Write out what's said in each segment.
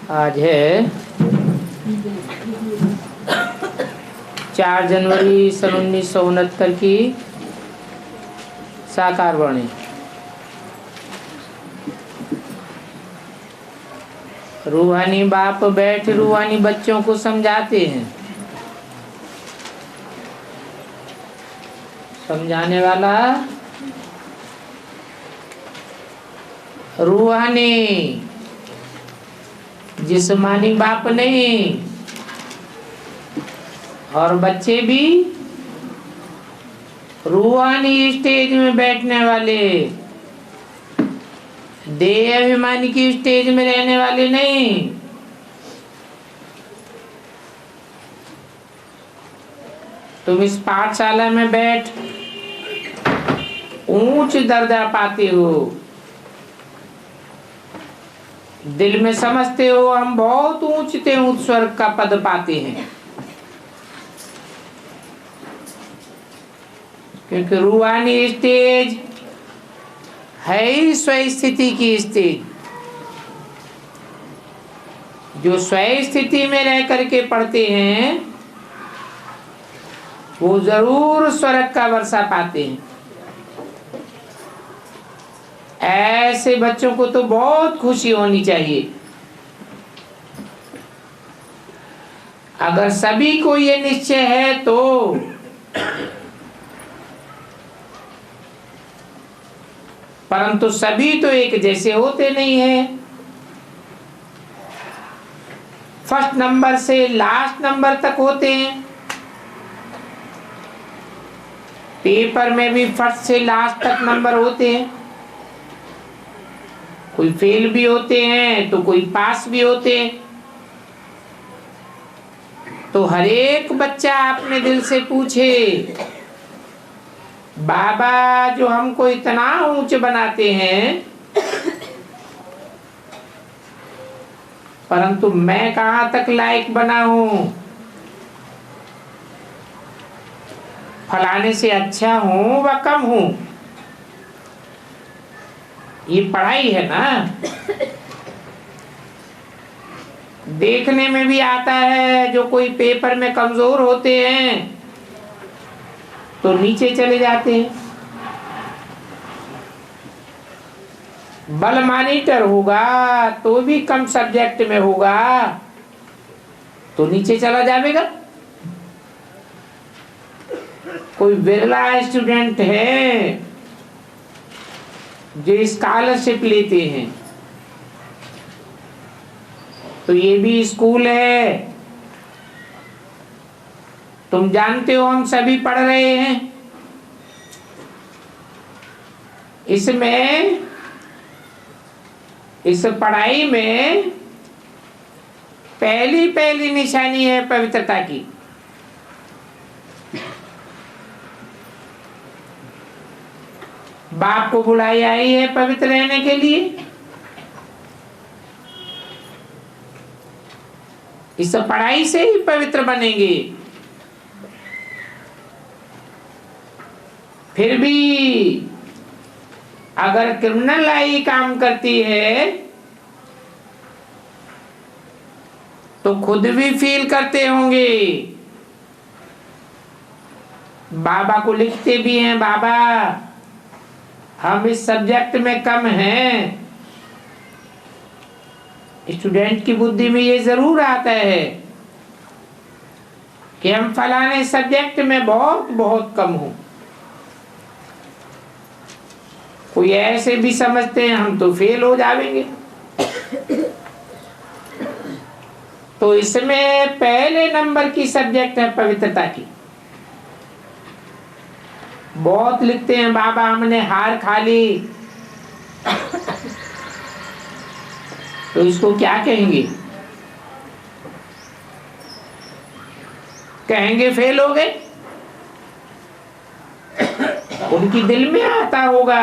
आज है 4 जनवरी सन 1969 की साकार वाणी। रूहानी बाप बैठ रूहानी बच्चों को समझाते हैं। समझाने वाला रूहानी, जिस्मानी बाप नहीं। और बच्चे भी रूहानी स्टेज में बैठने वाले, देह अभिमानी की स्टेज में रहने वाले नहीं। तुम इस पाठशाला में बैठ ऊंच दर्जा पाते हो, दिल में समझते हो हम बहुत ऊंचते ऊंच स्वर्ग का पद पाते हैं, क्योंकि रूहानी स्टेज है ही स्वस्थिति की स्टेज। जो स्वस्थिति में रह करके पढ़ते हैं वो जरूर स्वर्ग का वर्षा पाते हैं। ऐसे बच्चों को तो बहुत खुशी होनी चाहिए। अगर सभी को ये निश्चय है तो परंतु सभी तो एक जैसे होते नहीं है। फर्स्ट नंबर से लास्ट नंबर तक होते हैं। पेपर में भी फर्स्ट से लास्ट तक नंबर होते हैं। कोई फेल भी होते हैं तो कोई पास भी होते हैं। तो हर एक बच्चा अपने दिल से पूछे, बाबा जो हमको इतना ऊंच बनाते हैं परंतु मैं कहाँ तक लायक बना हूं? फलाने से अच्छा हूं व कम हूं? ये पढ़ाई है ना। देखने में भी आता है जो कोई पेपर में कमजोर होते हैं तो नीचे चले जाते हैं। बल मॉनिटर होगा तो भी कम सब्जेक्ट में होगा तो नीचे चला जाएगा। कोई बिरला स्टूडेंट है जो स्कॉलरशिप लेते हैं तो ये भी स्कूल है। तुम जानते हो हम सभी पढ़ रहे हैं। इसमें इस पढ़ाई में पहली निशानी है पवित्रता की। बाप को बुलाई आई है पवित्र रहने के लिए। इस पढ़ाई से ही पवित्र बनेंगे। फिर भी अगर क्रिमिनल आई काम करती है तो खुद भी फील करते होंगे। बाबा को लिखते भी हैं, बाबा हम इस सब्जेक्ट में कम हैं। स्टूडेंट की बुद्धि में ये जरूर आता है कि हम फलाने सब्जेक्ट में बहुत बहुत कम हूं। कोई ऐसे भी समझते हैं हम तो फेल हो जाएंगे। तो इसमें पहले नंबर की सब्जेक्ट है पवित्रता की। बहुत लिखते हैं, बाबा हमने हार खा ली, तो इसको क्या कहेंगे? कहेंगे फेल हो गए। उनकी दिल में आता होगा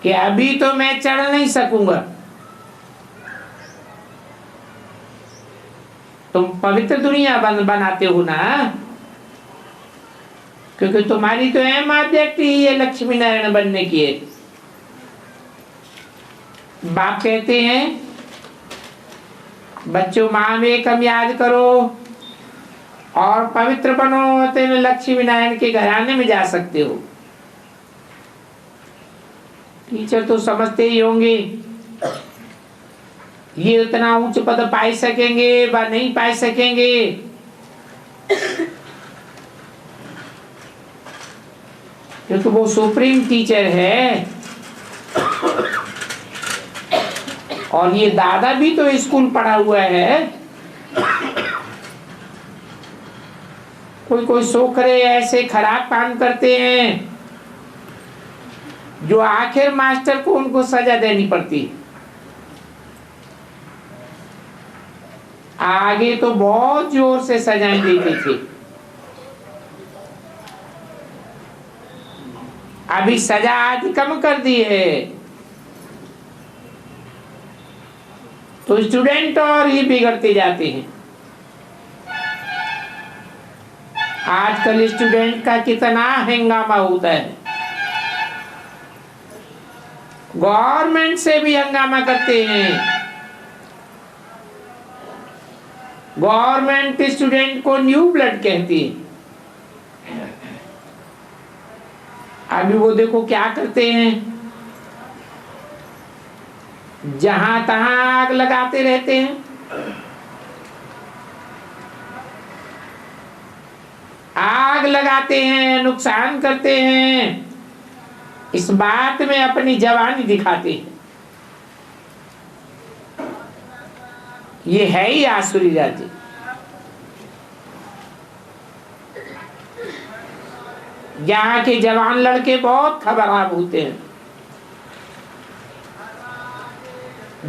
कि अभी तो मैं चढ़ नहीं सकूंगा। तुम पवित्र दुनिया बनाते हो ना, क्योंकि तुम्हारी तो अहम ऑब्जेक्ट ही है लक्ष्मी नारायण बनने की है। बाप कहते हैं बच्चों माम एकम याद करो और पवित्र बनो, तेरे लक्ष्मी नारायण के घराने में जा सकते हो। टीचर तो समझते ही होंगे ये उतना उच्च पद पाई सकेंगे व नहीं पाई सकेंगे। क्योंकि वो सुप्रीम टीचर है और ये दादा भी तो स्कूल पढ़ा हुआ है। कोई कोई सोखरे ऐसे खराब काम करते हैं जो आखिर मास्टर को उनको सजा देनी पड़ती। आगे तो बहुत जोर से सजाएं देते थे, अभी सजा आदि कम कर दी है तो स्टूडेंट और ही बिगड़ते जाते हैं। आजकल स्टूडेंट का कितना हंगामा होता है, गवर्नमेंट से भी हंगामा करते हैं। गवर्नमेंट स्टूडेंट को न्यू ब्लड कहती है। अभी वो देखो क्या करते हैं, जहां तहां आग लगाते रहते हैं। आग लगाते हैं, नुकसान करते हैं, इस बात में अपनी जवानी दिखाते हैं। ये है ही आसुरी राज्य। यहाँ के जवान लड़के बहुत खबरदार होते हैं।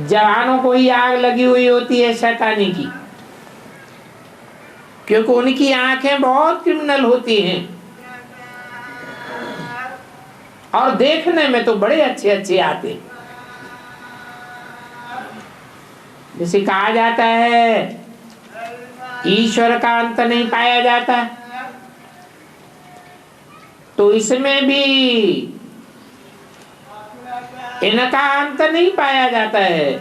जवानों को ही आग लगी हुई होती है शैतानी की, क्योंकि उनकी आंखें बहुत क्रिमिनल होती हैं और देखने में तो बड़े अच्छे अच्छे आते हैं। जैसे कहा जाता है ईश्वर का अंत नहीं पाया जाता, तो इसमें भी इनका अंत नहीं पाया जाता है।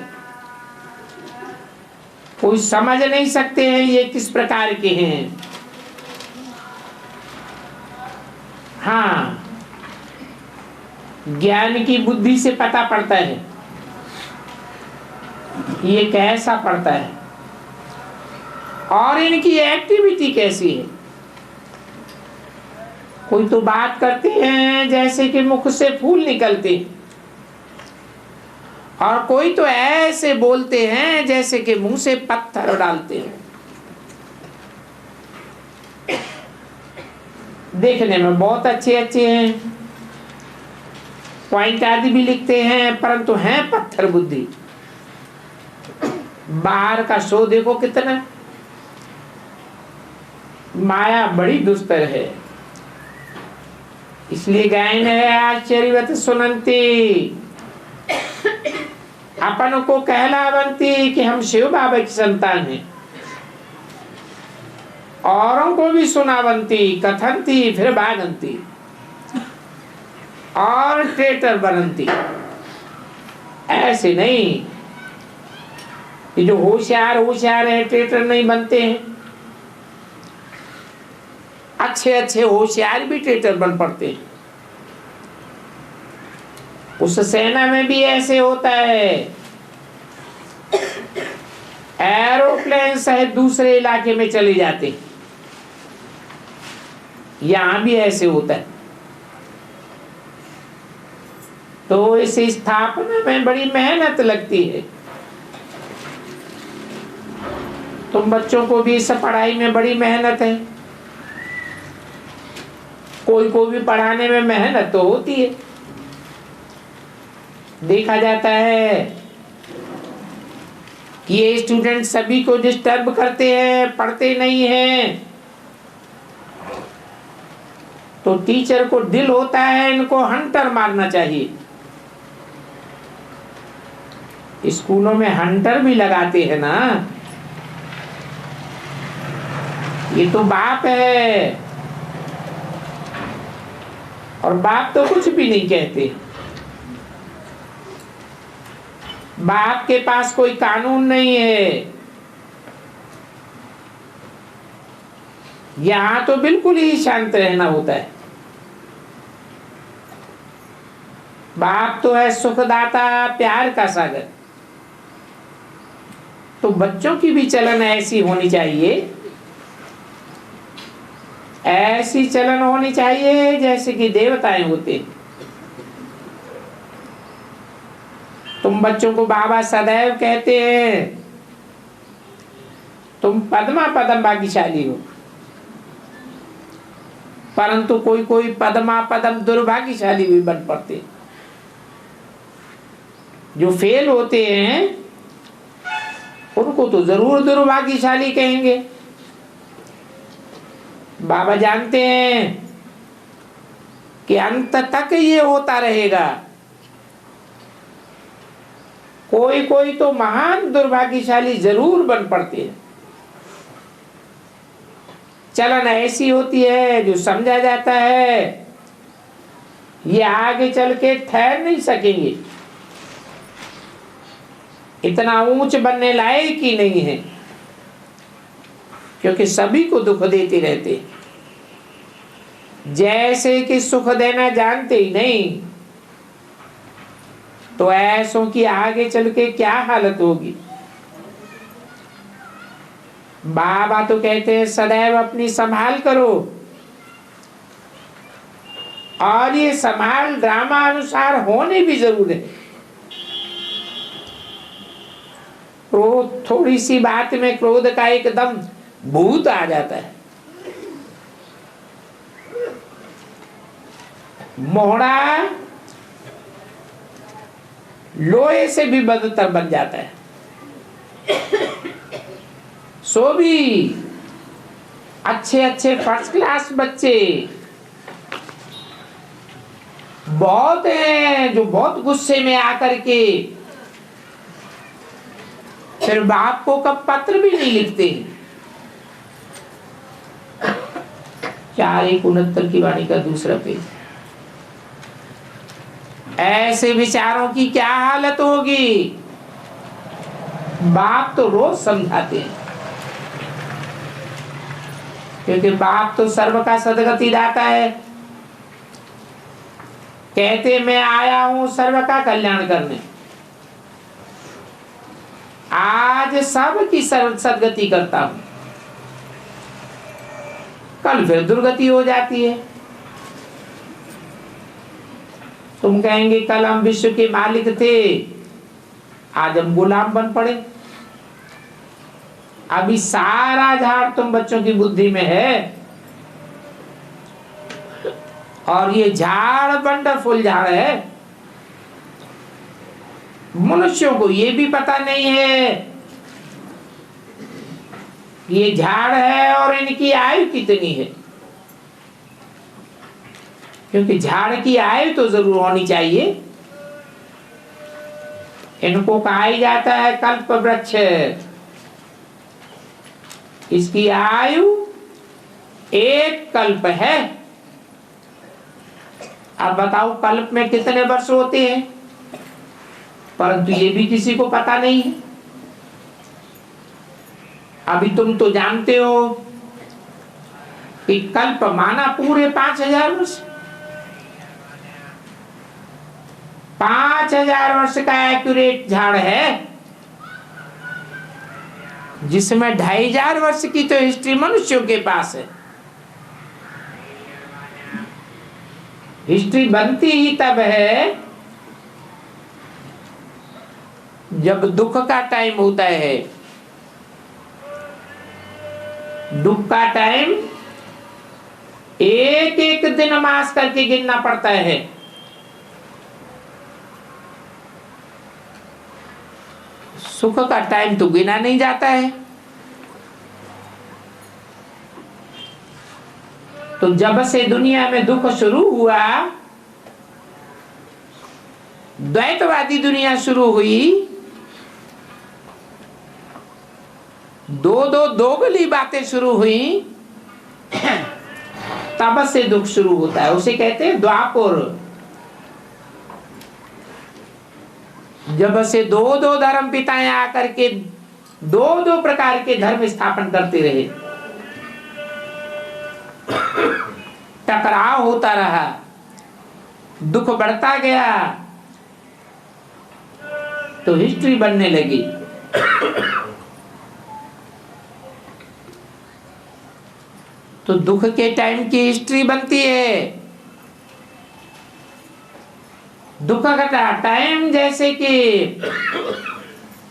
कोई समझ नहीं सकते हैं ये किस प्रकार के हैं। हाँ, ज्ञान की बुद्धि से पता पड़ता है ये कैसा पड़ता है और इनकी एक्टिविटी कैसी है। कोई तो बात करते हैं जैसे कि मुख से फूल निकलते, और कोई तो ऐसे बोलते हैं जैसे कि मुंह से पत्थर डालते हैं। देखने में बहुत अच्छे अच्छे हैं, पॉइंट आदि भी लिखते हैं, परंतु हैं पत्थर बुद्धि। बाहर का शो देखो कितना, माया बड़ी दुस्तर है। इसलिए गायन है आश्चर्यवत सुनंती, अपन को कहलावंती कि हम शिव बाबा की संतान हैं। औरों को भी सुनावंती, कथनती फिर भागंती और ट्रेटर बनती। ऐसे नहीं, ये जो होशियार होशियार है ट्रेटर नहीं बनते हैं। अच्छे अच्छे होशियार भी ट्रेटर बन पड़ते हैं। उस सेना में भी ऐसे होता है, एरोप्लेन सहित दूसरे इलाके में चले जाते, यहां भी ऐसे होता है। तो इस स्थापना में बड़ी मेहनत लगती है। तुम बच्चों को भी इस पढ़ाई में बड़ी मेहनत है, कोई को भी पढ़ाने में मेहनत तो होती है। देखा जाता है कि ये स्टूडेंट सभी को डिस्टर्ब करते हैं, पढ़ते नहीं हैं। तो टीचर को दिल होता है इनको हंटर मारना चाहिए। स्कूलों में हंटर भी लगाते हैं ना, ये तो बाप है और बाप तो कुछ भी नहीं कहते। बाप के पास कोई कानून नहीं है, यहां तो बिल्कुल ही शांत रहना होता है। बाप तो है सुखदाता, प्यार का सागर। तो बच्चों की भी चलन ऐसी होनी चाहिए, ऐसी चलन होनी चाहिए जैसे कि देवताएं होते। तुम बच्चों को बाबा सदैव कहते हैं तुम पद्मा पदम भाग्यशाली हो, परंतु कोई कोई पद्मा पदम दुर्भाग्यशाली भी बन पड़ते। जो फेल होते हैं उनको तो जरूर दुर्भाग्यशाली कहेंगे। बाबा जानते हैं कि अंत तक ये होता रहेगा। कोई कोई तो महान दुर्भाग्यशाली जरूर बन पड़ते हैं। चलन ऐसी होती है जो समझा जाता है ये आगे चल के ठहर नहीं सकेंगे, इतना ऊंच बनने लायक ही नहीं है, क्योंकि सभी को दुख देते रहते। जैसे कि सुख देना जानते ही नहीं, तो ऐसों की आगे चल के क्या हालत होगी। बाबा तो कहते हैं सदैव अपनी संभाल करो, और ये संभाल ड्रामा अनुसार होने भी जरूर है। क्रोध, थोड़ी सी बात में क्रोध का एकदम भूत आ जाता है। मोहड़ा लोहे से भी बदतर बन जाता है। सो भी अच्छे अच्छे फर्स्ट क्लास बच्चे बहुत हैं जो बहुत गुस्से में आकर के फिर बाप को कब पत्र भी नहीं लिखते। 4:69 की वाणी का दूसरा पेज। ऐसे विचारों की क्या हालत होगी। बाप तो रोज समझाते हैं, क्योंकि बाप तो सर्व का सदगति दाता है। कहते मैं आया हूं सर्व का कल्याण करने। आज सब की सदगति करता हूं, कल फिर दुर्गति हो जाती है। तुम कहेंगे कल हम विश्व के मालिक थे, आज हम गुलाम बन पड़े। अभी सारा झाड़ तुम बच्चों की बुद्धि में है, और ये झाड़ वंडरफुल झाड़ है। मनुष्यों को ये भी पता नहीं है ये झाड़ है और इनकी आयु कितनी है, क्योंकि झाड़ की आयु तो जरूर होनी चाहिए। इनको कहा ही जाता है कल्प वृक्ष। इसकी आयु एक कल्प है। अब बताओ कल्प में कितने वर्ष होते हैं, परंतु ये भी किसी को पता नहीं है। अभी तुम तो जानते हो कि कल्प माना पूरे 5000 वर्ष। 5000 वर्ष का एक्यूरेट झाड़ है, जिसमें 2500 वर्ष की तो हिस्ट्री मनुष्यों के पास है। हिस्ट्री बनती ही तब है जब दुख का टाइम होता है। दुख का टाइम एक एक दिन मास करके गिनना पड़ता है। सुख का टाइम तो गिना नहीं जाता है। तो जब से दुनिया में दुख शुरू हुआ, द्वैतवादी दुनिया शुरू हुई, दो दोगली बातें शुरू हुई, तब से दुख शुरू होता है। उसे कहते हैं द्वापर। जब से दो धर्म पिताएं आकर के दो प्रकार के धर्म स्थापन करते रहे, टकराव होता रहा, दुख बढ़ता गया, तो हिस्ट्री बनने लगी। तो दुख के टाइम की हिस्ट्री बनती है। दुख का टाइम जैसे कि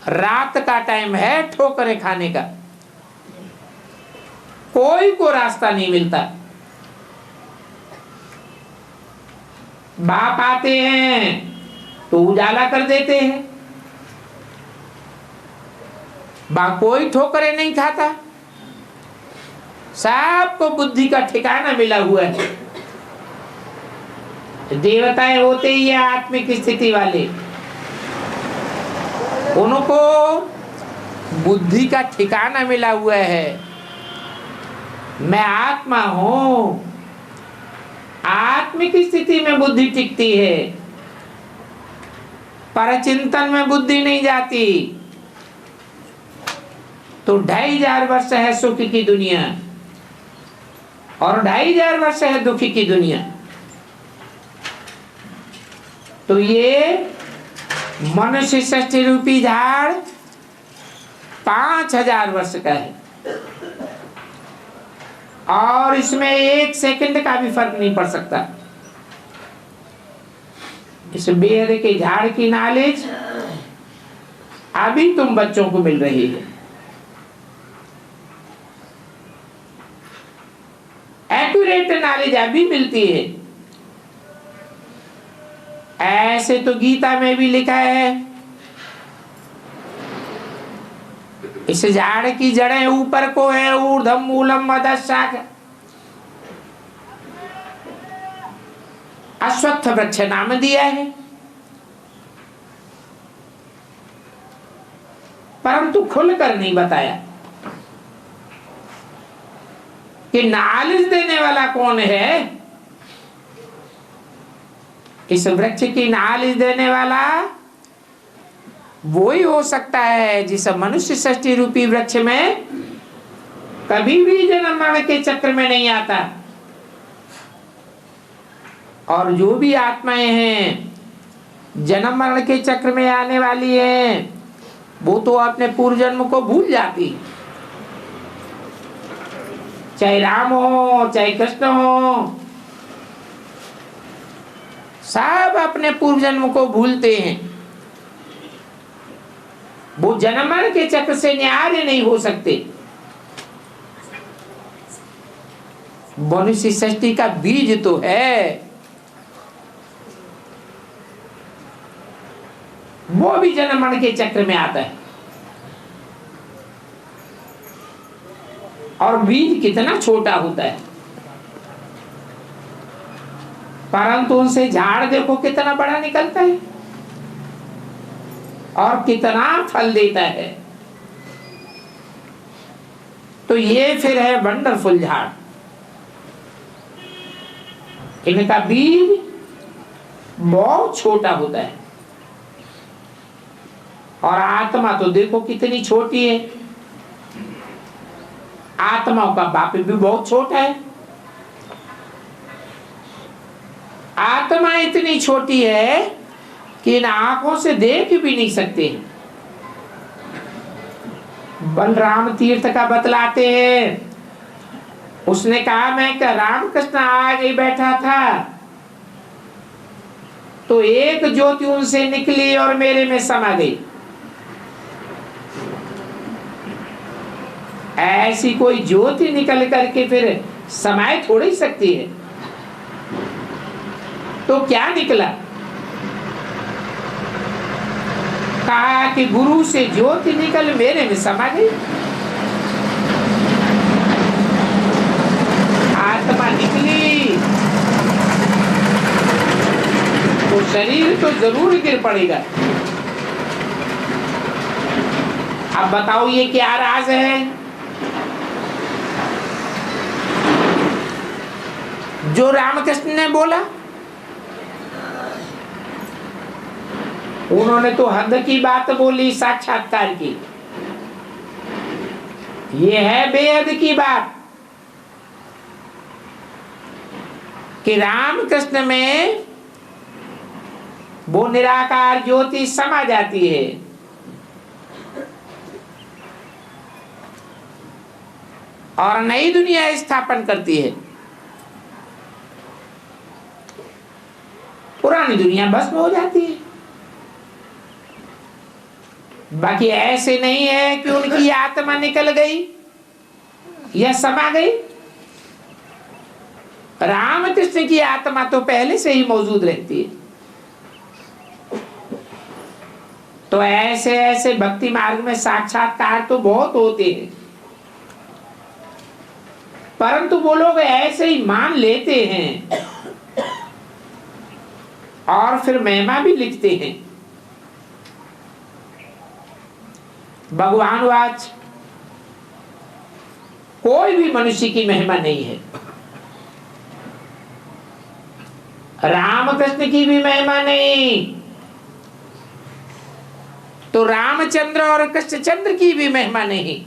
रात का टाइम है ठोकरें खाने का, कोई को रास्ता नहीं मिलता। बाप आते हैं तो उजाला कर देते हैं, कोई ठोकरें नहीं खाता, सबको बुद्धि का ठिकाना मिला हुआ है। देवताएं होते ही है आत्मिक स्थिति वाले, उनको बुद्धि का ठिकाना मिला हुआ है। मैं आत्मा हूं, आत्मिक स्थिति में बुद्धि टिकती है, परचिंतन में बुद्धि नहीं जाती। तो 2500 वर्ष है सुख की दुनिया और 2500 वर्ष है दुखी की दुनिया। तो ये मनुष्य सृष्टि रूपी झाड़ 5000 वर्ष का है और इसमें 1 सेकंड का भी फर्क नहीं पड़ सकता। इस बेहद के झाड़ की नॉलेज अभी तुम बच्चों को मिल रही है। एक्यूरेट नॉलेज अभी मिलती है। ऐसे तो गीता में भी लिखा है, इस झाड़ की जड़ें ऊपर को है, ऊर्ध्वम मूलम अधः शाखा। अश्वत्थ वृक्ष नाम दिया है, परंतु खुलकर नहीं बताया कि नॉलेज देने वाला कौन है। इस वृक्ष की नॉलेज देने वाला वो ही हो सकता है जिस मनुष्य सृष्टि रूपी वृक्ष में कभी भी जन्म मरण के चक्र में नहीं आता। और जो भी आत्माएं हैं जन्म मरण के चक्र में आने वाली हैं, वो तो अपने पूर्व जन्म को भूल जाती। चाहे राम हो चाहे कृष्ण हो, सब अपने पूर्व जन्म को भूलते हैं। वो जन्म मरण के चक्र से न्यारे नहीं हो सकते। मनुष्य सृष्टि का बीज तो है, वो भी जन्म मरण के चक्र में आता है। और बीज कितना छोटा होता है, परंतु उनसे झाड़ देखो कितना बड़ा निकलता है और कितना फल देता है। तो ये फिर है वंडरफुल झाड़। इनका बीज बहुत छोटा होता है और आत्मा तो देखो कितनी छोटी है। आत्माओं का बाप भी बहुत छोटा है। आत्मा इतनी छोटी है कि इन आंखों से देख भी नहीं सकते। बलराम तीर्थ का बतलाते हैं, उसने कहा मैं रामकृष्ण आगे बैठा था तो एक ज्योति उनसे निकली और मेरे में समा गई। ऐसी कोई ज्योति निकल करके फिर समाये थोड़ी ही सकती है। तो क्या निकला? कहा कि गुरु से ज्योति निकल मेरे में समा गई। आत्मा निकली तो शरीर तो जरूर गिर पड़ेगा। अब बताओ ये क्या राज है जो रामकृष्ण ने बोला? उन्होंने तो हद की बात बोली, साक्षात्कार की। ये है बेहद की बात। कि राम कृष्ण में वो निराकार ज्योति समा जाती है और नई दुनिया स्थापन करती है। पुरानी दुनिया भस्म हो जाती है। बाकी ऐसे नहीं है कि उनकी आत्मा निकल गई या समा गई। रामकृष्ण की आत्मा तो पहले से ही मौजूद रहती है। तो ऐसे ऐसे भक्ति मार्ग में साक्षात्कार तो बहुत होते हैं, परंतु वो लोग ऐसे ही मान लेते हैं और फिर महिमा भी लिखते हैं। भगवान वाच कोई भी मनुष्य की महिमा नहीं है। रामकृष्ण की भी महिमा नहीं, तो रामचंद्र और कृष्णचंद्र की भी महिमा नहीं।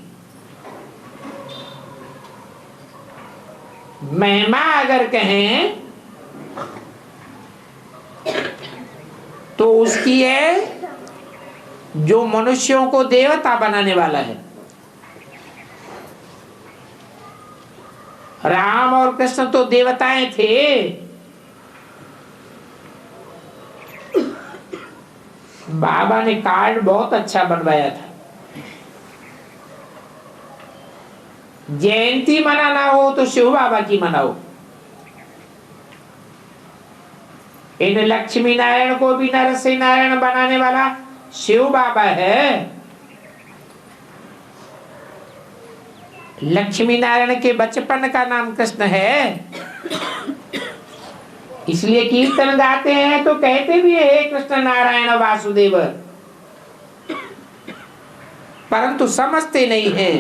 महिमा अगर कहें तो उसकी है जो मनुष्यों को देवता बनाने वाला है। राम और कृष्ण तो देवताएं थे, बाबा ने कार्ड बहुत अच्छा बनवाया था। जयंती मनाना हो तो शिव बाबा की मनाओ। इन लक्ष्मी नारायण को भी नरसिंह नारायण बनाने वाला शिव बाबा है। लक्ष्मी नारायण के बचपन का नाम कृष्ण है, इसलिए कीर्तन गाते हैं तो कहते भी है हे कृष्ण नारायण वासुदेव, परंतु समझते नहीं है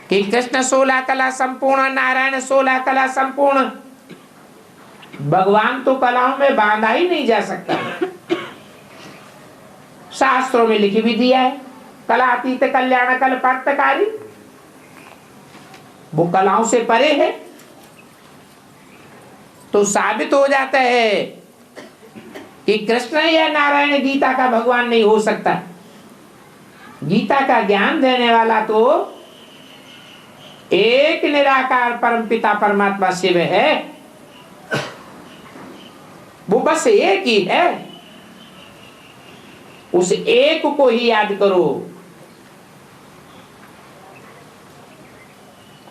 कि कृष्ण 16 कला संपूर्ण, नारायण 16 कला संपूर्ण। भगवान तो कलाओं में बांधा ही नहीं जा सकता। शास्त्रों में लिखी भी दिया है कलातीत कल्याण कल्पांतकारी, वो कलाओं से परे है। तो साबित हो जाता है कि कृष्ण या नारायण गीता का भगवान नहीं हो सकता। गीता का ज्ञान देने वाला तो एक निराकार परमपिता परमात्मा शिव है। वो बस एक ही है, उस एक को ही याद करो।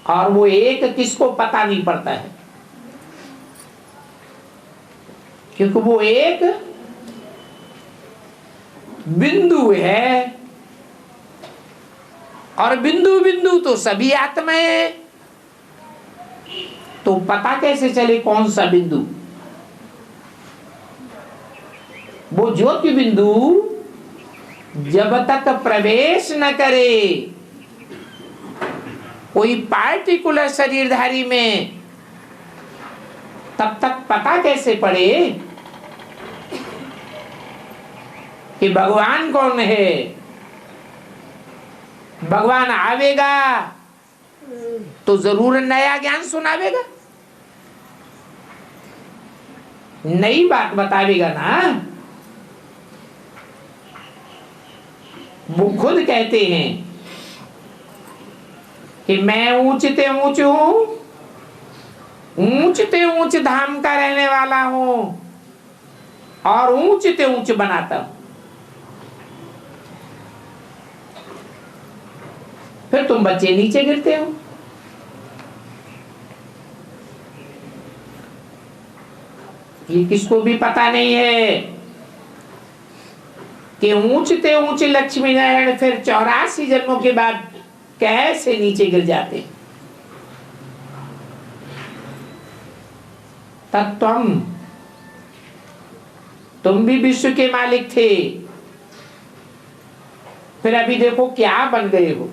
और वो एक किसको पता नहीं पड़ता है, क्योंकि वो एक बिंदु है और बिंदु बिंदु तो सभी आत्माएं। तो पता कैसे चले कौन सा बिंदु? वो ज्योति बिंदु जब तक प्रवेश न करे कोई पार्टिकुलर शरीरधारी में, तब तक पता कैसे पड़े कि भगवान कौन है। भगवान आवेगा तो जरूर नया ज्ञान सुनावेगा, नई बात बतावेगा ना। वो खुद कहते हैं कि मैं ऊंचते ऊंच हूं, ऊंचते ऊंच धाम का रहने वाला हूं और ऊंचते ऊंच बनाता हूं। फिर तुम बच्चे नीचे गिरते हो। ये किसको भी पता नहीं है कि ऊंचते ऊंच लक्ष्मी नारायण फिर 84 जन्मों के बाद कैसे नीचे गिर जाते। तत्वम, तुम भी विश्व के मालिक थे, फिर अभी देखो क्या बन गए हो।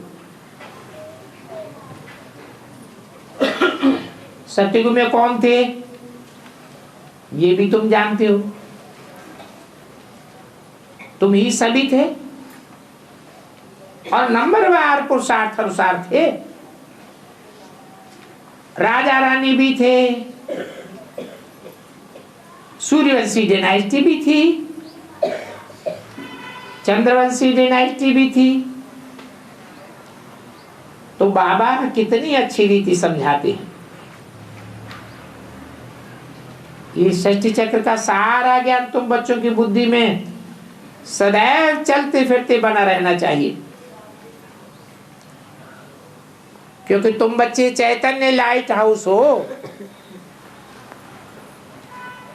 सतयुग में कौन थे ये भी तुम जानते हो, तुम ही सभी थे और नंबरवार पुरुषार्थ अनुसार थे। राजा रानी भी थे, सूर्यवंशी डायनेस्टी भी थी, चंद्रवंशी डायनेस्टी भी थी। तो बाबा कितनी अच्छी रीति समझाते हैं। ये षष्ठी चक्र का सारा ज्ञान तुम बच्चों की बुद्धि में सदैव चलते फिरते बना रहना चाहिए, क्योंकि तुम बच्चे चैतन्य लाइट हाउस हो।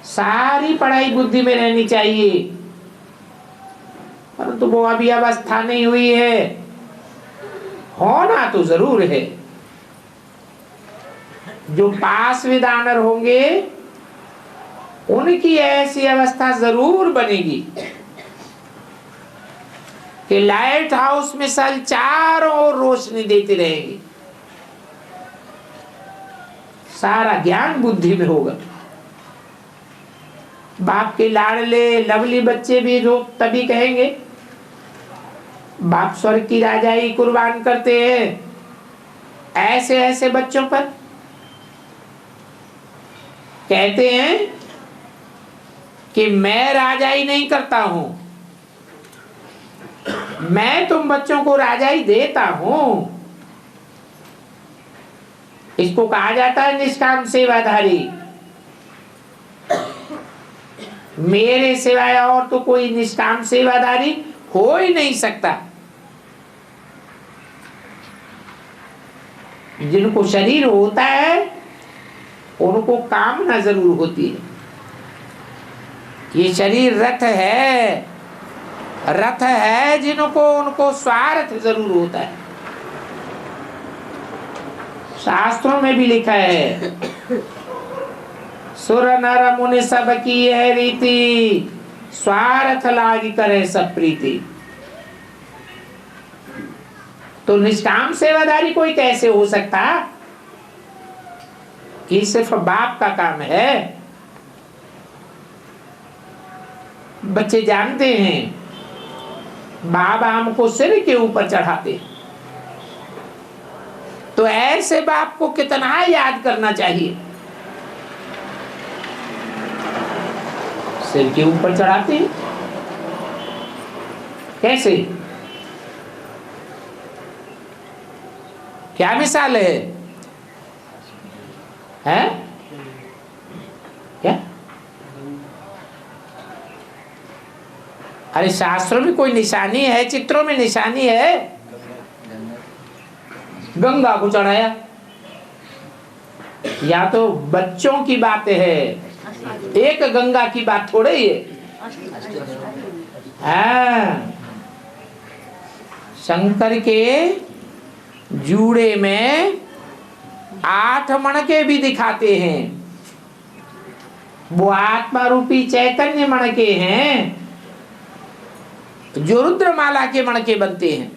सारी पढ़ाई बुद्धि में रहनी चाहिए, परंतु वो अभी अवस्था नहीं हुई है। होना तो जरूर है। जो पास विदानर होंगे उनकी ऐसी अवस्था जरूर बनेगी कि लाइट हाउस में सल चारों ओर रोशनी देती रहेगी। सारा ज्ञान बुद्धि में होगा। बाप के लाडले लवली बच्चे भी जो तभी कहेंगे बाप स्वर्ग की राजाई कुर्बान करते हैं। ऐसे ऐसे बच्चों पर कहते हैं कि मैं राजाई नहीं करता हूं, मैं तुम बच्चों को राजाई देता हूं। इसको कहा जाता है निष्काम सेवाधारी। मेरे सिवाय और तो कोई निष्काम सेवाधारी हो ही नहीं सकता। जिनको शरीर होता है उनको कामना जरूर होती है। ये शरीर रथ है, रथ है जिनको उनको स्वार्थ जरूर होता है। शास्त्रों में भी लिखा है सुर नर मुनि सब की है रीति, स्वार्थ लागी करे सब प्रीति। तो निष्काम सेवादारी कोई कैसे हो सकता? ये सिर्फ बाप का काम है। बच्चे जानते हैं बाबा हमको सिर के ऊपर चढ़ाते हैं, तो ऐसे बाप को कितना याद करना चाहिए। सिर के ऊपर चढ़ाते हैं कैसे? क्या मिसाल है? हैं? क्या? अरे शास्त्रों में कोई निशानी है, चित्रों में निशानी है। गंगा को चढ़ाया, या तो बच्चों की बात है, एक गंगा की बात थोड़े ही है। हाँ, शंकर के जूड़े में 8 मणके भी दिखाते हैं। वो आत्मा रूपी चैतन्य मणके हैं जो रुद्रमाला के मणके बनते हैं।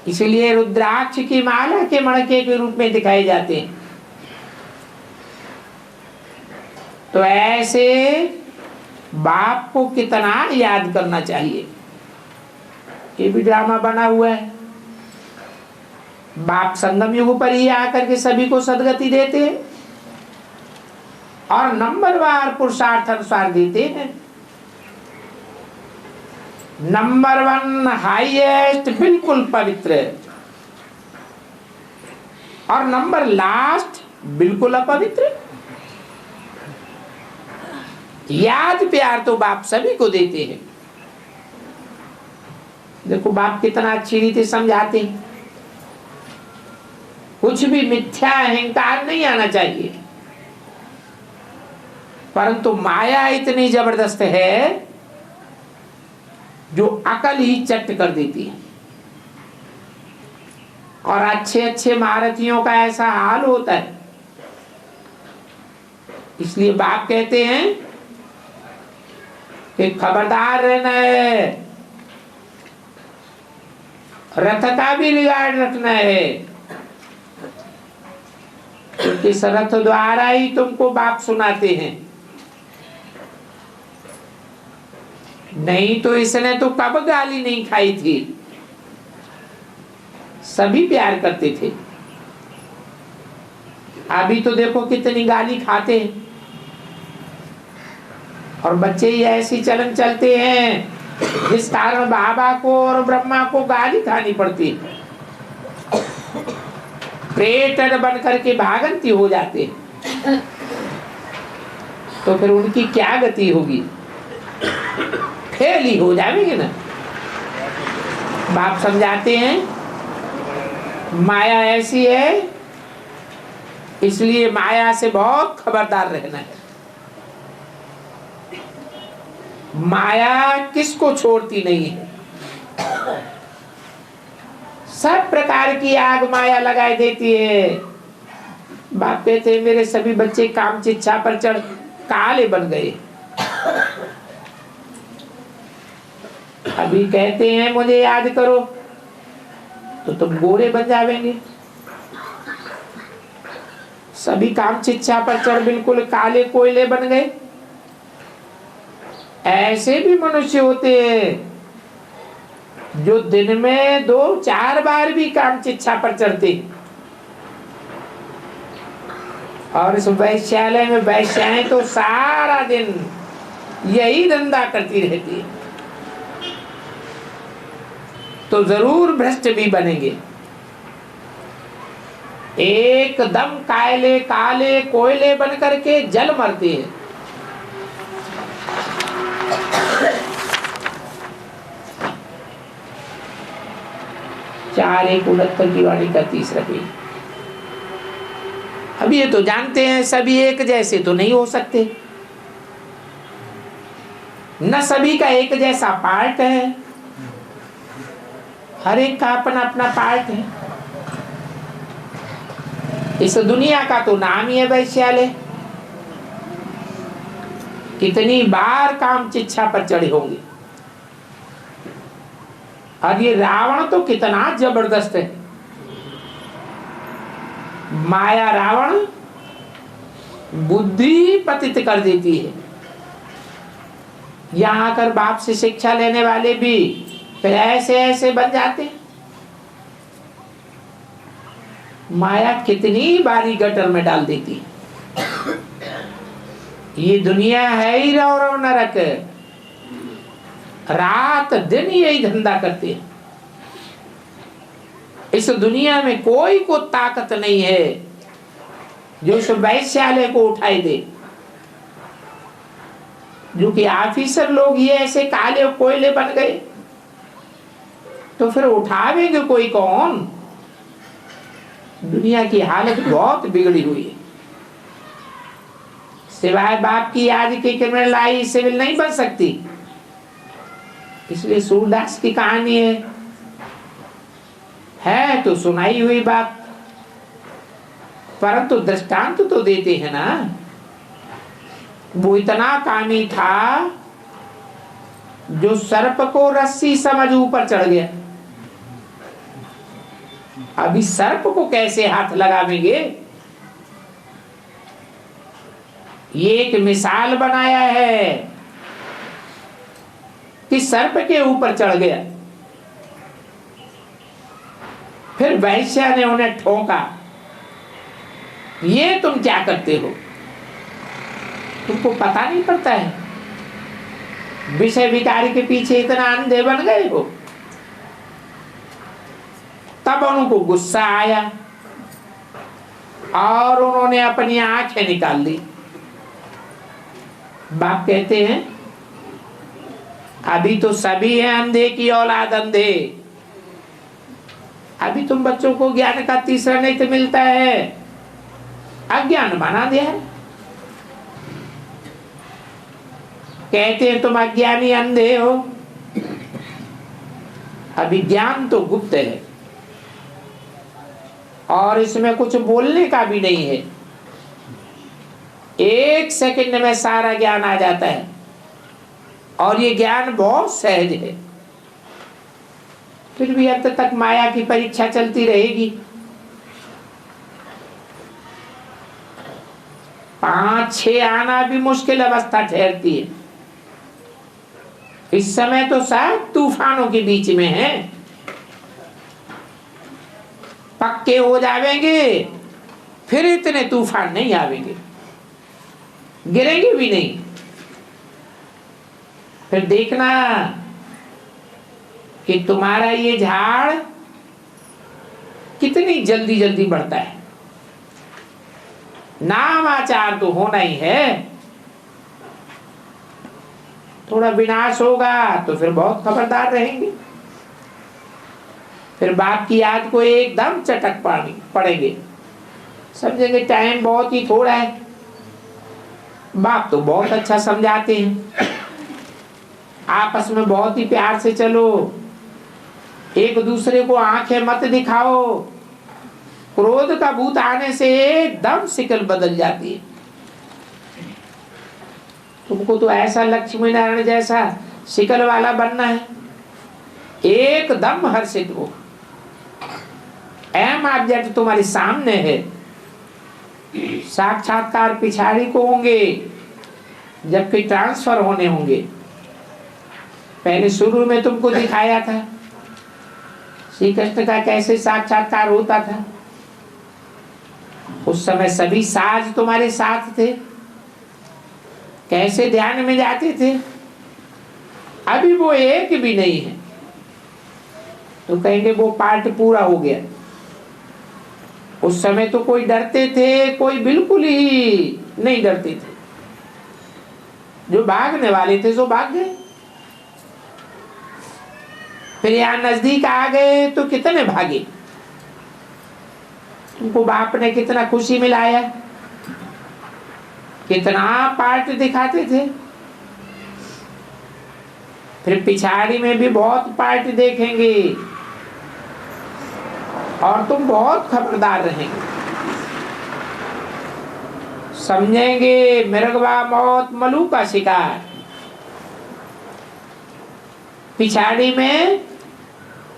इसलिए रुद्राक्ष की माला के मणके के रूप में दिखाए जाते हैं। तो ऐसे बाप को कितना याद करना चाहिए। ये भी ड्रामा बना हुआ है। बाप संगम युग पर ही आकर के सभी को सदगति देते हैं और नंबरवार पुरुषार्थ अनुसार देते हैं। नंबर 1 हाईएस्ट बिल्कुल पवित्र, और नंबर लास्ट बिल्कुल अपवित्र। याद प्यार तो बाप सभी को देते हैं। देखो बाप कितना अच्छी रीति समझाते हैं। कुछ भी मिथ्या अहंकार नहीं आना चाहिए, परंतु माया इतनी जबरदस्त है जो अकल ही चट कर देती है। और अच्छे अच्छे महारथियों का ऐसा हाल होता है। इसलिए बाप कहते हैं कि खबरदार रहना है, रथ का भी रिगार्ड रखना है, क्योंकि इस रथ द्वारा ही तुमको बाप सुनाते हैं। नहीं तो इसने तो कब गाली नहीं खाई थी। सभी प्यार करते थे। अभी तो देखो कितनी गाली खाते हैं, और बच्चे ही ऐसी चलन चलते हैं जिस कारण बाबा को और ब्रह्मा को गाली खानी पड़ती है। प्रेटर बन करके भागंती हो जाते, तो फिर उनकी क्या गति होगी? फेल ही हो जाएंगे ना। बाप समझाते हैं माया ऐसी है, इसलिए माया से बहुत खबरदार रहना है। माया किसको छोड़ती नहीं है, सब प्रकार की आग माया लगाए देती है। बाप कहते हैं मेरे सभी बच्चे काम चिच्छा पर चढ़ काले बन गए। अभी कहते हैं मुझे याद करो, तो तुम गोरे बन जाएंगे। सभी काम चिच्छा पर चढ़ बिल्कुल काले कोयले बन गए। ऐसे भी मनुष्य होते हैं जो दिन में 2-4 बार भी काम चिच्छा पर चढ़ते, और इस वैश्यालय में वैश्याएं तो सारा दिन यही धंधा करती रहती है, तो जरूर भ्रष्ट भी बनेंगे। एकदम काले काले कोयले बन करके जल मरते हैं। चार 1:69 की वाणी का 30 रखें। अब ये तो जानते हैं सभी एक जैसे तो नहीं हो सकते, न सभी का एक जैसा पार्ट है, हर एक का अपना अपना पार्ट है। इस दुनिया का तो नाम ही है वैश्यालय। कितनी बार काम चिच्छा पर चढ़े होंगे। और ये रावण तो कितना जबरदस्त है। माया रावण बुद्धि पतित कर देती है। यहां आकर बाप से शिक्षा लेने वाले भी फिर ऐसे ऐसे बन जाते। माया कितनी बारी गटर में डाल देती। ये दुनिया है ही रव नरक, रात दिन यही धंधा करते हैं। इस दुनिया में कोई को ताकत नहीं है जो इस वैश्यालय को उठाई दे। जो कि ऑफिसर लोग ये ऐसे काले कोयले बन गए, तो फिर उठावेंगे कोई कौन? दुनिया की हालत बहुत बिगड़ी हुई है। सिवाय बाप की आज की क्रिमिनल आई सिविल नहीं बन सकती। इसलिए सूरदास की कहानी है तो सुनाई हुई बात, परंतु दृष्टांत तो देते हैं ना। वो इतना कामी था जो सर्प को रस्सी समझ ऊपर चढ़ गया। अभी सर्प को कैसे हाथ लगावेंगे? ये एक मिसाल बनाया है कि सर्प के ऊपर चढ़ गया। फिर वैश्या ने उन्हें ठोका, ये तुम क्या करते हो? तुमको पता नहीं पड़ता है? विषय विकारी के पीछे इतना अंधे बन गए हो। तब उनको गुस्सा आया और उन्होंने अपनी आंखें निकाल दी। बाप कहते हैं अभी तो सभी हैं अंधे की औलाद अंधे। अभी तुम बच्चों को ज्ञान का तीसरा नेत्र मिलता है, अज्ञान बना दिया है। कहते हैं तुम अज्ञानी अंधे हो। अभी ज्ञान तो गुप्त है और इसमें कुछ बोलने का भी नहीं है। 1 सेकंड में सारा ज्ञान आ जाता है और ये ज्ञान बहुत सहज है। फिर भी अंत तक माया की परीक्षा चलती रहेगी। 5-6 आना भी मुश्किल अवस्था ठहरती है। इस समय तो सब तूफानों के बीच में है। पक्के हो जाएंगे फिर इतने तूफान नहीं आवेंगे, गिरेंगे भी नहीं। फिर देखना कि तुम्हारा ये झाड़ कितनी जल्दी जल्दी बढ़ता है। नामाचार तो होना ही है। थोड़ा विनाश होगा तो फिर बहुत खबरदार रहेंगे, फिर बाप की याद को एकदम चटक पड़ेंगे, समझेंगे टाइम बहुत ही थोड़ा है। बाप तो बहुत अच्छा समझाते हैं, आपस में बहुत ही प्यार से चलो, एक दूसरे को आंखें मत दिखाओ। क्रोध का भूत आने से एकदम शिकल बदल जाती है। तुमको तो ऐसा लक्ष्मी नारायण जैसा शिकल वाला बनना है, एकदम हर्षित हो। एम ऑब्जेक्ट तुम्हारे सामने है। साक्षात्कार पिछाड़ी को होंगे जबकि ट्रांसफर होने होंगे। पहले शुरू में तुमको दिखाया था श्री कृष्ण का कैसे साक्षात्कार होता था। उस समय सभी साज तुम्हारे साथ थे, कैसे ध्यान में जाते थे। अभी वो एक भी नहीं है तो कहेंगे वो पार्ट पूरा हो गया। उस समय तो कोई डरते थे, कोई बिल्कुल ही नहीं डरते थे। जो भागने वाले थे सो भाग गए। फिर यहाँ नजदीक आ गए तो कितने भागे। तुमको बाप ने कितना खुशी मिलाया, कितना पार्ट दिखाते थे। फिर पिछाड़ी में भी बहुत पार्ट देखेंगे और तुम बहुत खबरदार रहेंगे, समझेंगे मृगवा मौत मलू का शिकार। पिछाड़ी में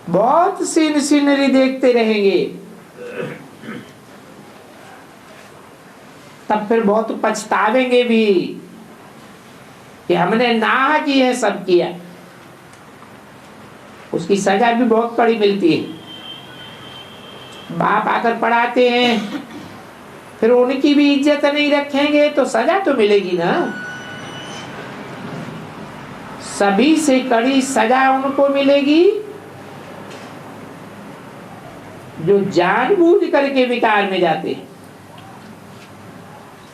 बहुत सीनरी देखते रहेंगे, तब फिर बहुत पछतावेंगे भी कि हमने ना की है, सब किया। उसकी सजा भी बहुत बड़ी मिलती है। बाप आकर पढ़ाते हैं, फिर उनकी भी इज्जत नहीं रखेंगे तो सजा तो मिलेगी ना। सभी से कड़ी सजा उनको मिलेगी जो जानबूझ करके विकार में जाते हैं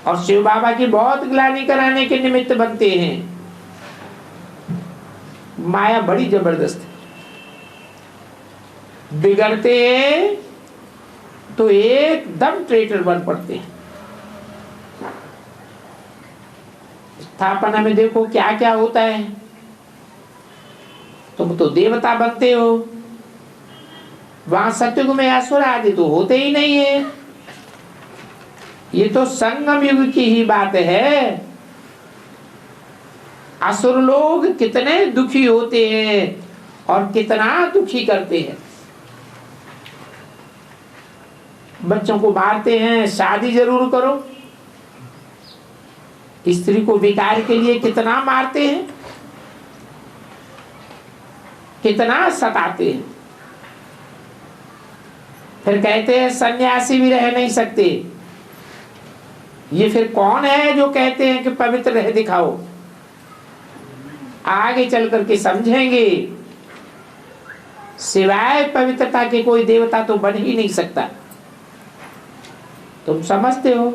और शिव बाबा की बहुत ग्लानि कराने के निमित्त बनते हैं। माया बड़ी जबरदस्त है। बिगड़ते हैं तो एकदम ट्रेटर बन पड़ते हैं। स्थापना में देखो क्या क्या होता है। तुम तो देवता बनते हो, वहां सत्युग में असुर आदि तो होते ही नहीं है। ये तो संगम युग की ही बात है। असुर लोग कितने दुखी होते हैं और कितना दुखी करते हैं। बच्चों को मारते हैं, शादी जरूर करो। स्त्री को विकार के लिए कितना मारते हैं, कितना सताते हैं। फिर कहते हैं सन्यासी भी रह नहीं सकते। ये फिर कौन है जो कहते हैं कि पवित्र रह दिखाओ। आगे चल करके समझेंगे, सिवाय पवित्रता के कोई देवता तो बन ही नहीं सकता। तुम समझते हो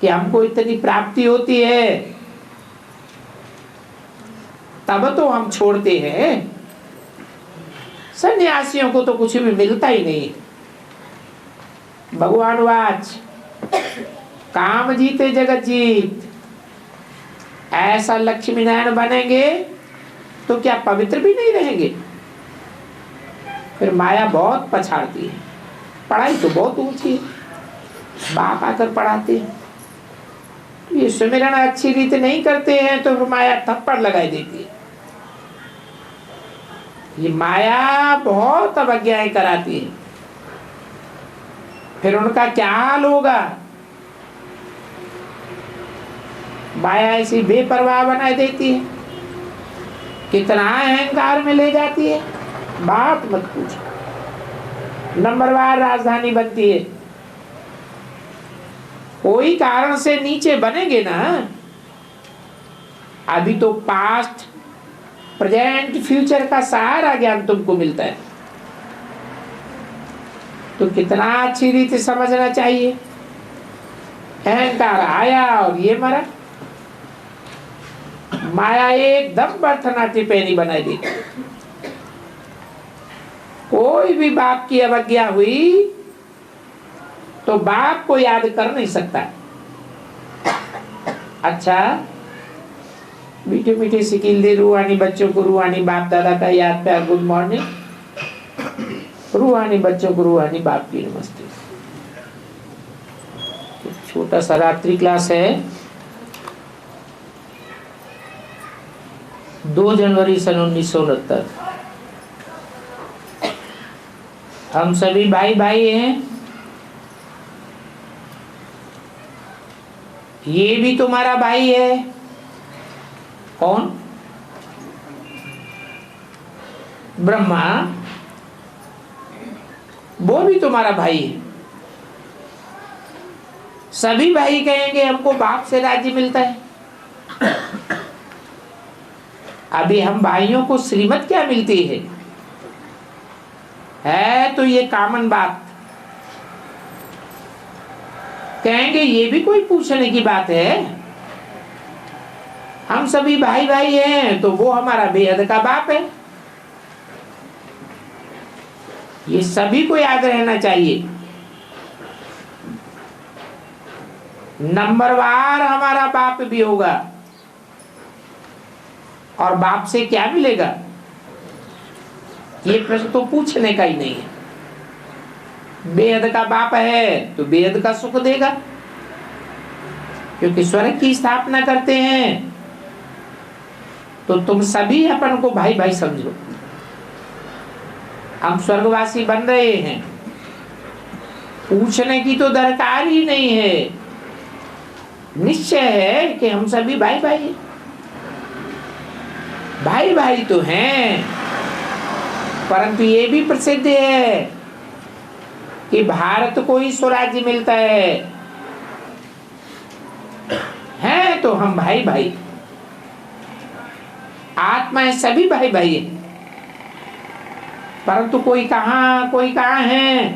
कि हमको इतनी प्राप्ति होती है तब तो हम छोड़ते हैं। सन्यासियों को तो कुछ भी मिलता ही नहीं। भगवान वाच काम जीते जगत जीत। ऐसा लक्ष्मी नारायण बनेंगे तो क्या पवित्र भी नहीं रहेंगे। फिर माया बहुत पछाड़ती है। पढ़ाई तो बहुत ऊंची है, बाप आकर पढ़ाते हैं। ये सुमिरन अच्छी रीति नहीं करते हैं तो फिर माया थप्पड़ लगाई देती है। ये माया बहुत अवज्ञाएं कराती है। फिर उनका क्या हाल होगा। माया ऐसी बेपरवाह बना देती है, कितना अहंकार में ले जाती है, बात मत पूछो। नंबरवार राजधानी बनती है। कोई कारण से नीचे बनेंगे ना। अभी तो पास्ट प्रेजेंट फ्यूचर का सारा ज्ञान तुमको मिलता है, तो कितना अच्छी रीति समझना चाहिए। अहंकार आया और ये मरा, माया एकदम बर्थनाट्य पैनी बनाई दी। कोई भी बाप की अवज्ञा हुई तो बाप को याद कर नहीं सकता। अच्छा, मीठे मीठे सिकिल दे रूहानी बच्चों को, रूहानी बाप दादा का याद प्यार, गुड मॉर्निंग। रूहानी बच्चों को रूहानी बाप की नमस्ते। छोटा सा रात्रि क्लास है। 2 जनवरी सन 1969। हम सभी भाई भाई हैं। ये भी तुम्हारा भाई है। कौन? ब्रह्मा। वो भी तुम्हारा भाई है। सभी भाई कहेंगे हमको बाप से राज्य मिलता है। अभी हम भाइयों को श्रीमत क्या मिलती है तो ये कॉमन बात। कहेंगे ये भी कोई पूछने की बात है। हम सभी भाई भाई हैं तो वो हमारा बेहद का बाप है। ये सभी को याद रहना चाहिए। नंबरवार हमारा बाप भी होगा। और बाप से क्या मिलेगा, ये प्रश्न तो पूछने का ही नहीं है। बेहद का बाप है तो बेहद का सुख देगा, क्योंकि स्वर्ग की स्थापना करते हैं। तो तुम सभी अपन को भाई भाई समझो। हम स्वर्गवासी बन रहे हैं, पूछने की तो दरकार ही नहीं है। निश्चय है कि हम सभी भाई भाई हैं। भाई भाई तो हैं, परंतु ये भी प्रसिद्ध है कि भारत को ही स्वराज्य मिलता है तो हम भाई भाई। आत्माएं सभी भाई भाई है, परंतु कोई कहाँ है।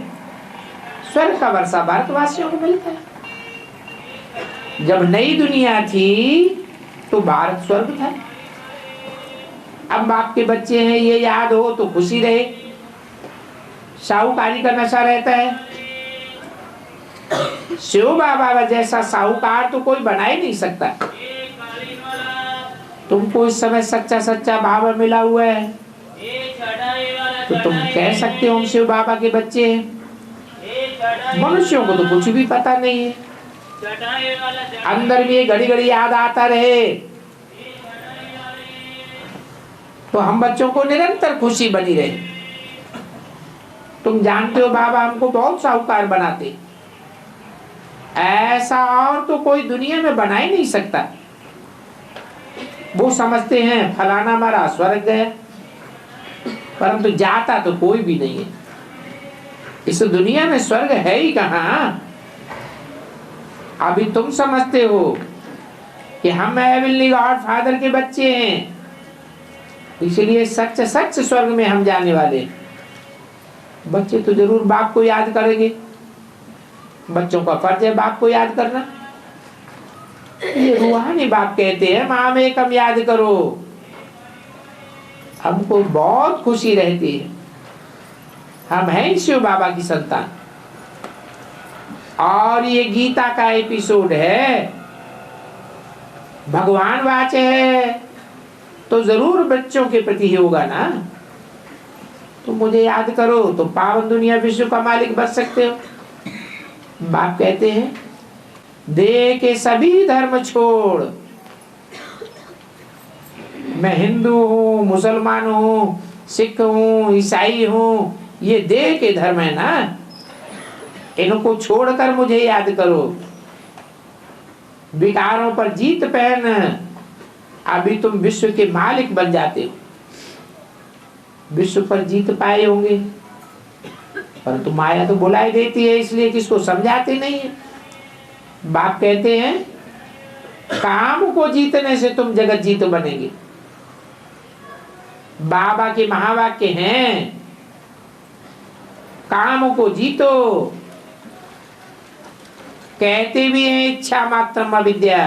स्वर्ग का वर्षा भारतवासियों को मिलता है। जब नई दुनिया थी तो भारत स्वर्ग था। अब बाप के बच्चे हैं ये याद हो तो खुशी रहे। साहूकारी का नशा रहता है। शिव बाबा जैसा साहूकार तो कोई बना ही नहीं सकता। तुमको इस समय सच्चा सच्चा भाव मिला हुआ है तो तुम कह सकते हो हम शिव बाबा के बच्चे हैं। मनुष्यों को तो कुछ भी पता नहीं है। अंदर भी घड़ी घड़ी याद आता रहे तो हम बच्चों को निरंतर खुशी बनी रहे। तुम जानते हो बाबा हमको बहुत साहूकार बनाते, ऐसा और तो कोई दुनिया में बना ही नहीं सकता। वो समझते हैं फलाना हमारा स्वर्ग गया, परंतु जाता तो कोई भी नहीं है। इस दुनिया में स्वर्ग है ही कहाँ। अभी तुम समझते हो कि हम हेवनली गॉड फादर के बच्चे हैं, इसलिए सच सच स्वर्ग में हम जाने वाले। बच्चे तो जरूर बाप को याद करेंगे। बच्चों का फर्ज है बाप को याद करना। ये रूहानी बाप कहते हैं माँ में कम याद करो। हमको बहुत खुशी रहती है। हम हैं शिव बाबा की संतान। और ये गीता का एपिसोड है, भगवान वाच है तो जरूर बच्चों के प्रति ही होगा ना। तो मुझे याद करो तो पावन दुनिया विश्व का मालिक बन सकते हो। बाप कहते हैं दे के सभी धर्म छोड़। मैं हिंदू हूँ, मुसलमान हूँ, सिख हूँ, ईसाई हूँ, ये देह के धर्म है ना। इनको छोड़कर मुझे याद करो। विकारों पर जीत पहन, अभी तुम विश्व के मालिक बन जाते हो। विश्व पर जीत पाए होंगे, परंतु माया तो बुलाई देती है, इसलिए किसको समझाते नहीं है। बाप कहते हैं काम को जीतने से तुम जगत जीत बनेंगे। बाबा के महावाक्य हैं, काम को जीतो। कहते भी हैं इच्छा मात्रम अविद्या।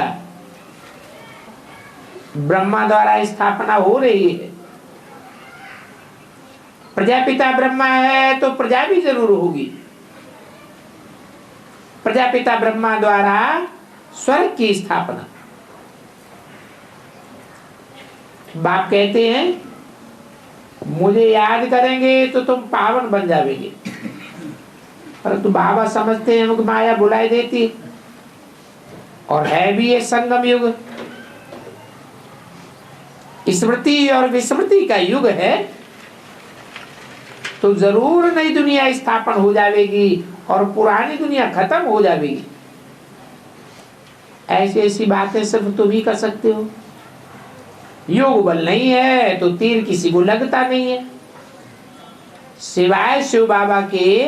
ब्रह्मा द्वारा स्थापना हो रही है, प्रजापिता ब्रह्मा है तो प्रजा भी जरूर होगी। प्रजापिता ब्रह्मा द्वारा स्वर्ग की स्थापना। बाप कहते हैं मुझे याद करेंगे तो तुम पावन बन जाओगे, परंतु बाबा समझते हैं कि माया बुलाई देती, और है भी ये संगम युग, स्मृति और विस्मृति का युग है, तो जरूर नई दुनिया स्थापन हो जाएगी और पुरानी दुनिया खत्म हो जाएगी। ऐसी ऐसी बातें सिर्फ तुम ही कर सकते हो। योग बल नहीं है तो तीर किसी को लगता नहीं है, सिवाय शिव बाबा के।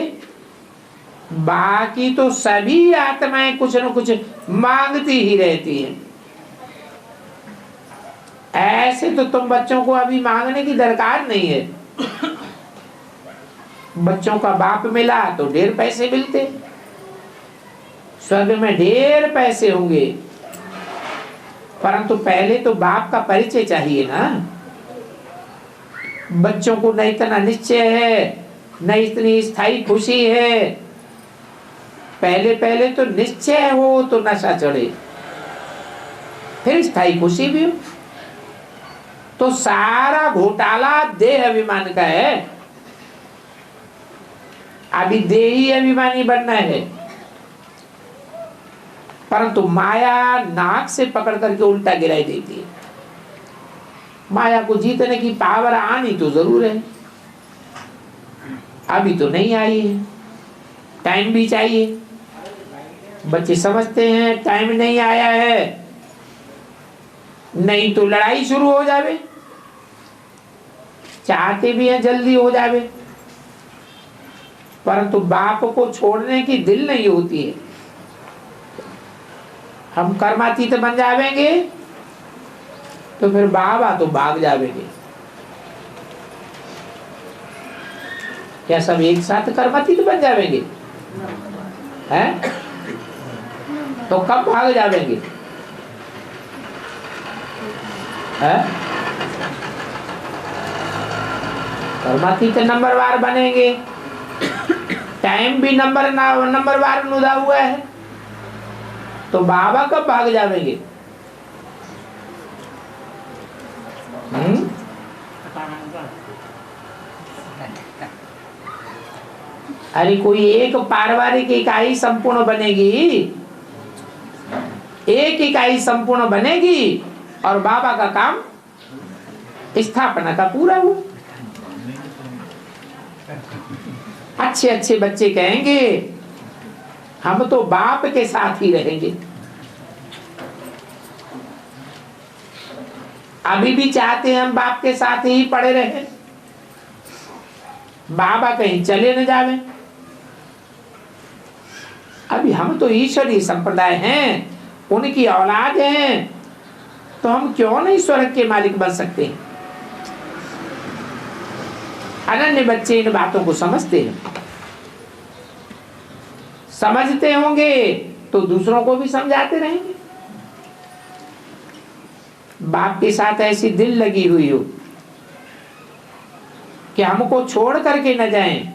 बाकी तो सभी आत्माएं कुछ न कुछ मांगती ही रहती हैं। ऐसे तो तुम बच्चों को अभी मांगने की दरकार नहीं है। बच्चों का बाप मिला तो ढेर पैसे मिलते, स्वर्ग में ढेर पैसे होंगे, परंतु पहले तो बाप का परिचय चाहिए ना। बच्चों को न इतना निश्चय है, न इतनी स्थायी खुशी है। पहले पहले तो निश्चय हो तो नशा चढ़े, फिर स्थायी खुशी भी हो। तो सारा घोटाला देह अभिमान का है। अभी देही अभिमानी बनना है, परंतु माया नाक से पकड़ करके उल्टा गिराई देती है। माया को जीतने की पावर आनी तो जरूर है, अभी तो नहीं आई है, टाइम भी चाहिए। बच्चे समझते हैं टाइम नहीं आया है, नहीं तो लड़ाई शुरू हो जावे। चाहते भी हैं जल्दी हो जावे, परंतु बाप को छोड़ने की दिल नहीं होती है। हम कर्मातीत बन जावेंगे तो फिर बाबा तो भाग जावेंगे। क्या सब एक साथ कर्मातीत बन जावेंगे? हैं? तो कब भाग जावेंगे? हैं? कर्मातीत नंबरवार बनेंगे, टाइम भी नंबरवार नुदा हुआ है, तो बाबा कब भाग जावेंगे? अरे कोई एक पारिवारिक इकाई संपूर्ण बनेगी, एक इकाई संपूर्ण बनेगी और बाबा का काम स्थापना का पूरा हुआ। अच्छे अच्छे बच्चे कहेंगे हम तो बाप के साथ ही रहेंगे। अभी भी चाहते हैं हम बाप के साथ ही पड़े रहे, बाबा कहीं चले न जावे। अभी हम तो ईश्वरीय संप्रदाय हैं, उनकी औलाद हैं, तो हम क्यों नहीं स्वर्ग के मालिक बन सकते हैं? अनन्य बच्चे इन बातों को समझते हैं, समझते होंगे तो दूसरों को भी समझाते रहेंगे। बाप के साथ ऐसी दिल लगी हुई हो कि हमको छोड़ करके न जाएं,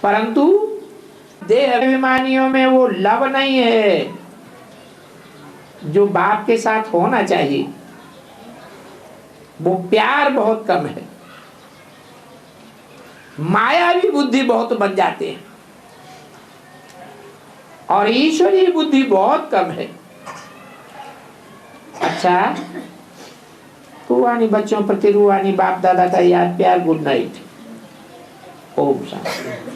परंतु देह अभिमानियों में वो लव नहीं है जो बाप के साथ होना चाहिए। वो प्यार बहुत कम है, मायावी बुद्धि बहुत बन जाते हैं और ईश्वरीय बुद्धि बहुत कम है। अच्छा, रूहानी बच्चों प्रति रूहानी बाप दादा का याद प्यार। Good night. ओम शांति।